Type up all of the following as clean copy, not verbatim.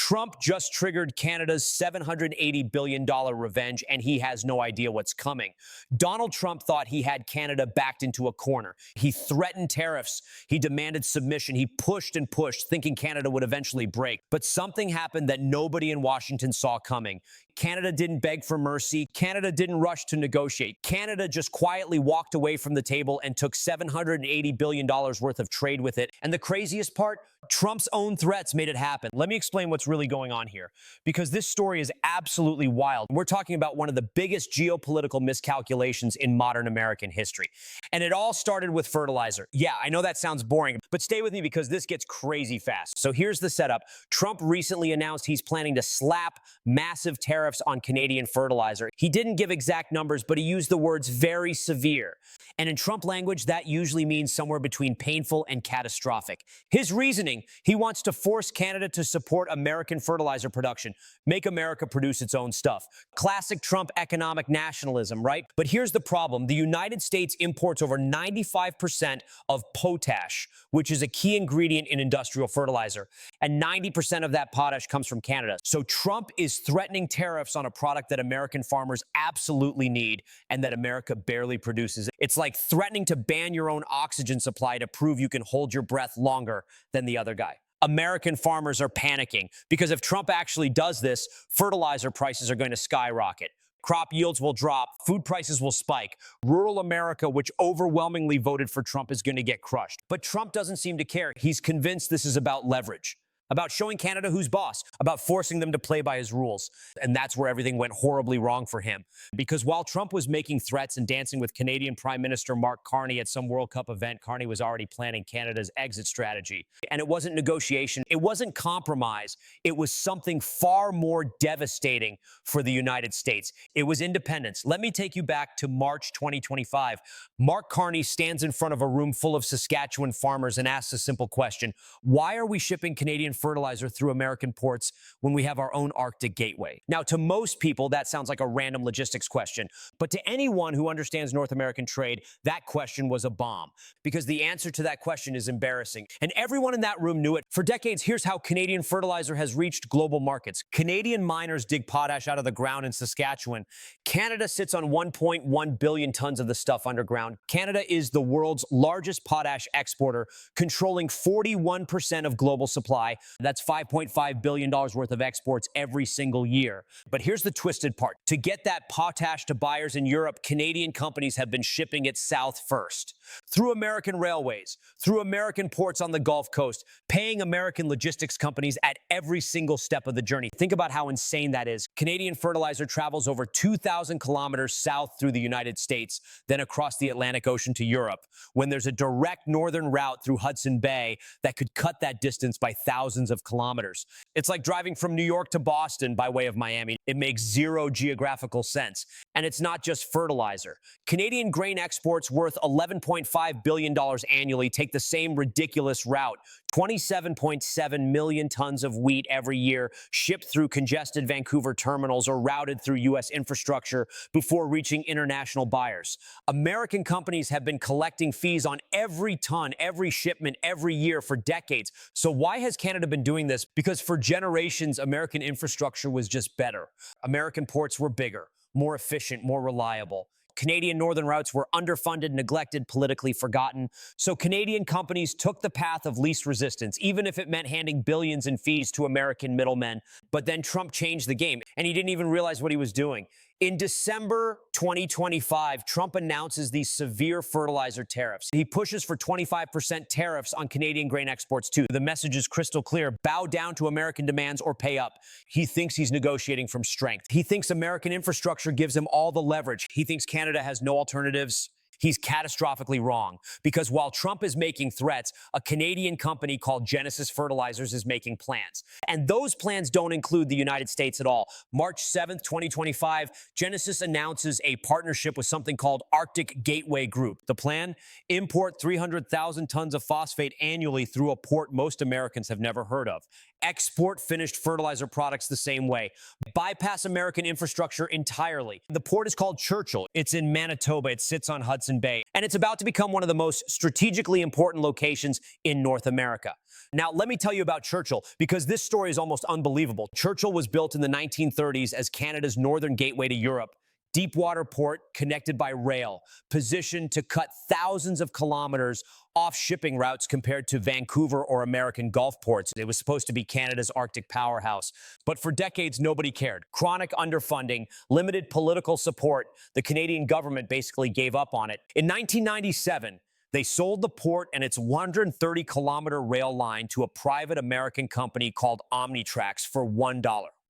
Trump just triggered Canada's $780 billion revenge, and he has no idea what's coming. Donald Trump thought he had Canada backed into a corner. He threatened tariffs. He demanded submission. He pushed and pushed, thinking Canada would eventually break. But something happened that nobody in Washington saw coming. Canada didn't beg for mercy. Canada didn't rush to negotiate. Canada just quietly walked away from the table and took $780 billion worth of trade with it. And the craziest part, Trump's own threats made it happen. Let me explain what's really going on here, because this story is absolutely wild. We're talking about one of the biggest geopolitical miscalculations in modern American history. And it all started with fertilizer. Yeah, I know that sounds boring, but stay with me because this gets crazy fast. So here's the setup. Trump recently announced he's planning to slap massive tariffs on Canadian fertilizer. He didn't give exact numbers, but he used the words very severe. And in Trump language, that usually means somewhere between painful and catastrophic. His reasoning, he wants to force Canada to support American fertilizer production, make America produce its own stuff. Classic Trump economic nationalism, right? But here's the problem. The United States imports over 95% of potash, which is a key ingredient in industrial fertilizer. And 90% of that potash comes from Canada. So Trump is threatening tariffs on a product that American farmers absolutely need and that America barely produces. It's like threatening to ban your own oxygen supply to prove you can hold your breath longer than the other guy. American farmers are panicking because if Trump actually does this, fertilizer prices are going to skyrocket. Crop yields will drop, food prices will spike. Rural America, which overwhelmingly voted for Trump, is going to get crushed. But Trump doesn't seem to care. He's convinced this is about leverage, about showing Canada who's boss, about forcing them to play by his rules. And that's where everything went horribly wrong for him. Because while Trump was making threats and dancing with Canadian Prime Minister Mark Carney at some World Cup event, Carney was already planning Canada's exit strategy. And it wasn't negotiation, it wasn't compromise, it was something far more devastating for the United States. It was independence. Let me take you back to March 2025. Mark Carney stands in front of a room full of Saskatchewan farmers and asks a simple question: why are we shipping Canadian fertilizer through American ports when we have our own Arctic gateway? Now, to most people, that sounds like a random logistics question. But to anyone who understands North American trade, that question was a bomb, because the answer to that question is embarrassing. And everyone in that room knew it. For decades, here's how Canadian fertilizer has reached global markets. Canadian miners dig potash out of the ground in Saskatchewan. Canada sits on 1.1 billion tons of the stuff underground. Canada is the world's largest potash exporter, controlling 41% of global supply. That's $5.5 billion worth of exports every single year. But here's the twisted part. To get that potash to buyers in Europe, Canadian companies have been shipping it south first, through American railways, through American ports on the Gulf Coast, paying American logistics companies at every single step of the journey. Think about how insane that is. Canadian fertilizer travels over 2,000 kilometers south through the United States, then across the Atlantic Ocean to Europe, when there's a direct northern route through Hudson Bay that could cut that distance by thousands of kilometers. It's like driving from New York to Boston by way of Miami. It makes zero geographical sense. And it's not just fertilizer. Canadian grain exports worth $11.5 billion annually take the same ridiculous route. 27.7 million tons of wheat every year shipped through congested Vancouver terminals or routed through U.S. infrastructure before reaching international buyers. American companies have been collecting fees on every ton, every shipment, every year for decades. So why has Canada been doing this? Because for generations, American infrastructure was just better. American ports were bigger, more efficient, more reliable. Canadian northern routes were underfunded, neglected, politically forgotten. So Canadian companies took the path of least resistance, even if it meant handing billions in fees to American middlemen. But then Trump changed the game, and he didn't even realize what he was doing. In December 2025, Trump announces these severe fertilizer tariffs. He pushes for 25% tariffs on Canadian grain exports too. The message is crystal clear: bow down to American demands or pay up. He thinks he's negotiating from strength. He thinks American infrastructure gives him all the leverage. He thinks Canada has no alternatives. He's catastrophically wrong, because while Trump is making threats, a Canadian company called Genesis Fertilizers is making plans. And those plans don't include the United States at all. March 7th, 2025, Genesis announces a partnership with something called Arctic Gateway Group. The plan? Import 300,000 tons of phosphate annually through a port most Americans have never heard of. Export finished fertilizer products the same way. Bypass American infrastructure entirely. The port is called Churchill. It's in Manitoba. It sits on Hudson Bay. And it's about to become one of the most strategically important locations in North America. Now, let me tell you about Churchill, because this story is almost unbelievable. Churchill was built in the 1930s as Canada's northern gateway to Europe. Deep water port connected by rail, positioned to cut thousands of kilometers off shipping routes compared to Vancouver or American Gulf ports. It was supposed to be Canada's Arctic powerhouse. But for decades, nobody cared. Chronic underfunding, limited political support. The Canadian government basically gave up on it. In 1997, they sold the port and its 130-kilometer rail line to a private American company called Omnitrax for $1.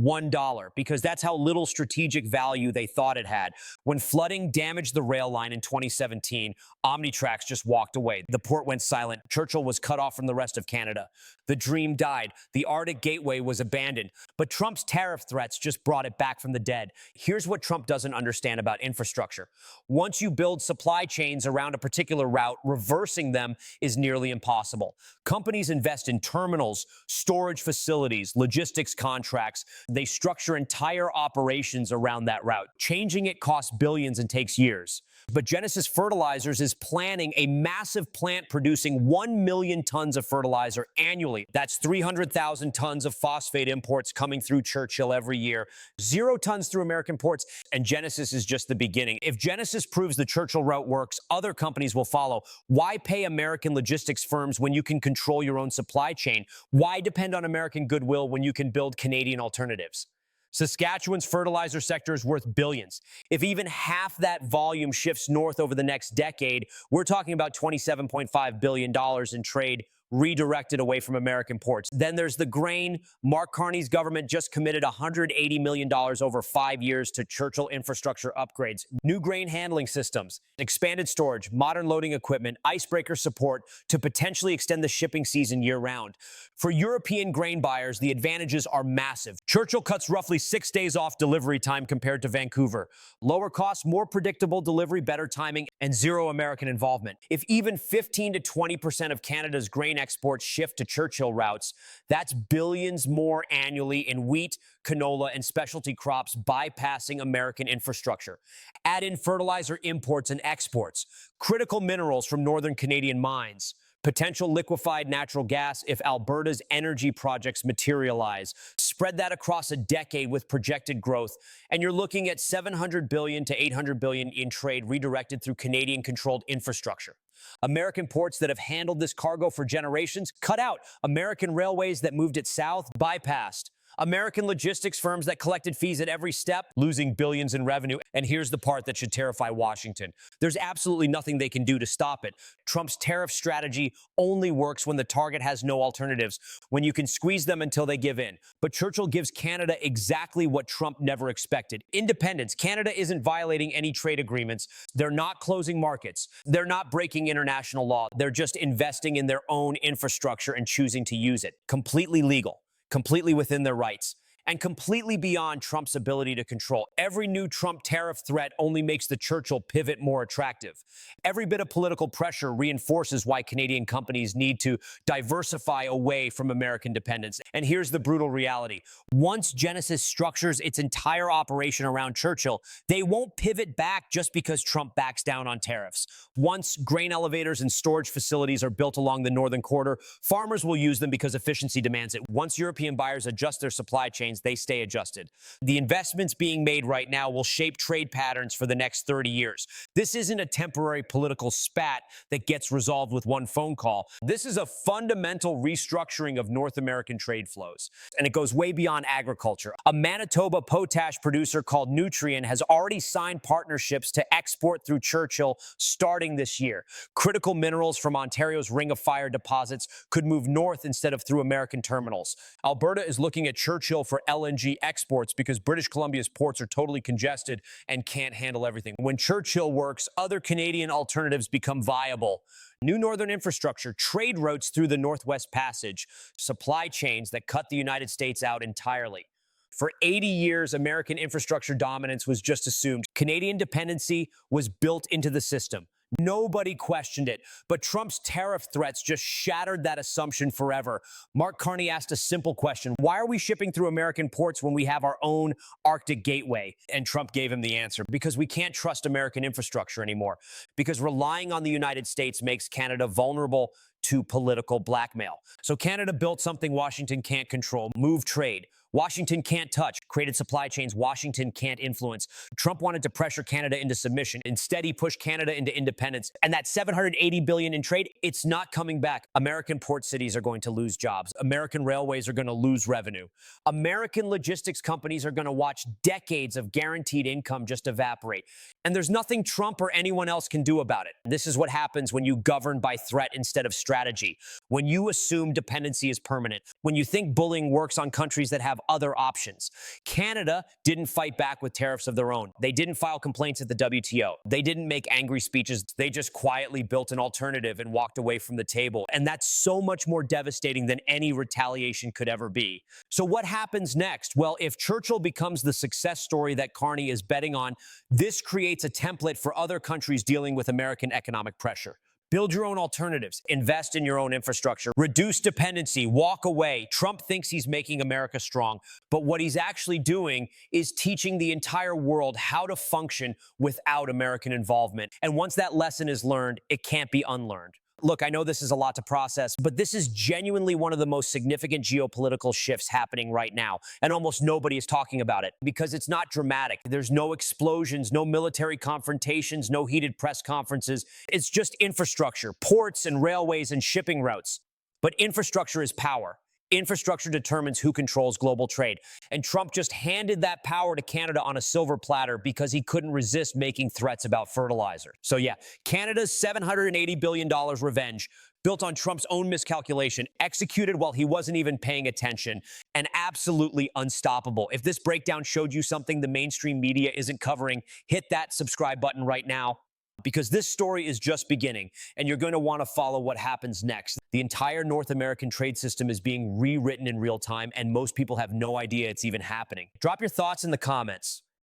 $1, because that's how little strategic value they thought it had. When flooding damaged the rail line in 2017, Omnitrax just walked away. The port went silent. Churchill was cut off from the rest of Canada. The dream died. The Arctic gateway was abandoned. But Trump's tariff threats just brought it back from the dead. Here's what Trump doesn't understand about infrastructure. Once you build supply chains around a particular route, reversing them is nearly impossible. Companies invest in terminals, storage facilities, logistics contracts. They structure entire operations around that route. Changing it costs billions and takes years. But Genesis Fertilizers is planning a massive plant producing 1 million tons of fertilizer annually. That's 300,000 tons of phosphate imports coming through Churchill every year, 0 tons through American ports, and Genesis is just the beginning. If Genesis proves the Churchill route works, other companies will follow. Why pay American logistics firms when you can control your own supply chain? Why depend on American goodwill when you can build Canadian alternatives? Saskatchewan's fertilizer sector is worth billions. If even half that volume shifts north over the next decade, we're talking about $27.5 billion in trade redirected away from American ports. Then there's the grain. Mark Carney's government just committed $180 million over 5 years to Churchill infrastructure upgrades, new grain handling systems, expanded storage, modern loading equipment, icebreaker support to potentially extend the shipping season year-round. For European grain buyers, the advantages are massive. Churchill cuts roughly 6 days off delivery time compared to Vancouver. Lower costs, more predictable delivery, better timing, and zero American involvement. If even 15 to 20% of Canada's grain exports shift to Churchill routes, that's billions more annually in wheat, canola, and specialty crops bypassing American infrastructure. Add in fertilizer imports and exports, critical minerals from northern Canadian mines, potential liquefied natural gas if Alberta's energy projects materialize. Spread that across a decade with projected growth, and you're looking at $700 billion to $800 billion in trade redirected through Canadian-controlled infrastructure. American ports that have handled this cargo for generations cut out. American railways that moved it south bypassed. American logistics firms that collected fees at every step, losing billions in revenue. And here's the part that should terrify Washington. There's absolutely nothing they can do to stop it. Trump's tariff strategy only works when the target has no alternatives, when you can squeeze them until they give in. But Churchill gives Canada exactly what Trump never expected: independence. Canada isn't violating any trade agreements. They're not closing markets. They're not breaking international law. They're just investing in their own infrastructure and choosing to use it. Completely legal, completely within their rights, and completely beyond Trump's ability to control. Every new Trump tariff threat only makes the Churchill pivot more attractive. Every bit of political pressure reinforces why Canadian companies need to diversify away from American dependence. And here's the brutal reality. Once Genesis structures its entire operation around Churchill, they won't pivot back just because Trump backs down on tariffs. Once grain elevators and storage facilities are built along the northern corridor, farmers will use them because efficiency demands it. Once European buyers adjust their supply chains, they stay adjusted. The investments being made right now will shape trade patterns for the next 30 years. This isn't a temporary political spat that gets resolved with one phone call. This is a fundamental restructuring of North American trade flows, and it goes way beyond agriculture. A Manitoba potash producer called Nutrien has already signed partnerships to export through Churchill starting this year. Critical minerals from Ontario's Ring of Fire deposits could move north instead of through American terminals. Alberta is looking at Churchill for LNG exports because British Columbia's ports are totally congested and can't handle everything. When Churchill works, other Canadian alternatives become viable. New northern infrastructure, trade routes through the Northwest Passage, supply chains that cut the United States out entirely. For 80 years, American infrastructure dominance was just assumed. Canadian dependency was built into the system. Nobody questioned it. But Trump's tariff threats just shattered that assumption forever. Mark Carney asked a simple question: why are we shipping through American ports when we have our own Arctic gateway? And Trump gave him the answer: because we can't trust American infrastructure anymore. Because relying on the United States makes Canada vulnerable to political blackmail. So Canada built something Washington can't control: move trade. Washington can't touch, created supply chains Washington can't influence. Trump wanted to pressure Canada into submission. Instead, he pushed Canada into independence. And that $780 billion in trade, it's not coming back. American port cities are going to lose jobs. American railways are going to lose revenue. American logistics companies are going to watch decades of guaranteed income just evaporate. And there's nothing Trump or anyone else can do about it. This is what happens when you govern by threat instead of strategy. When you assume dependency is permanent. When you think bullying works on countries that have other options. Canada didn't fight back with tariffs of their own. They didn't file complaints at the WTO. They didn't make angry speeches. They just quietly built an alternative and walked away from the table. And that's so much more devastating than any retaliation could ever be. So what happens next? Well, if Churchill becomes the success story that Carney is betting on, this creates a template for other countries dealing with American economic pressure. Build your own alternatives. Invest in your own infrastructure. Reduce dependency. Walk away. Trump thinks he's making America strong, but what he's actually doing is teaching the entire world how to function without American involvement. And once that lesson is learned, it can't be unlearned. Look, I know this is a lot to process, but this is genuinely one of the most significant geopolitical shifts happening right now. And almost nobody is talking about it because it's not dramatic. There's no explosions, no military confrontations, no heated press conferences. It's just infrastructure, ports and railways and shipping routes. But infrastructure is power. Infrastructure determines who controls global trade. And Trump just handed that power to Canada on a silver platter because he couldn't resist making threats about fertilizer. So yeah, Canada's $780 billion revenge, built on Trump's own miscalculation, executed while he wasn't even paying attention, and absolutely unstoppable. If this breakdown showed you something the mainstream media isn't covering, hit that subscribe button right now, because this story is just beginning, and you're going to want to follow what happens next. The entire North American trade system is being rewritten in real time, and most people have no idea it's even happening. Drop your thoughts in the comments.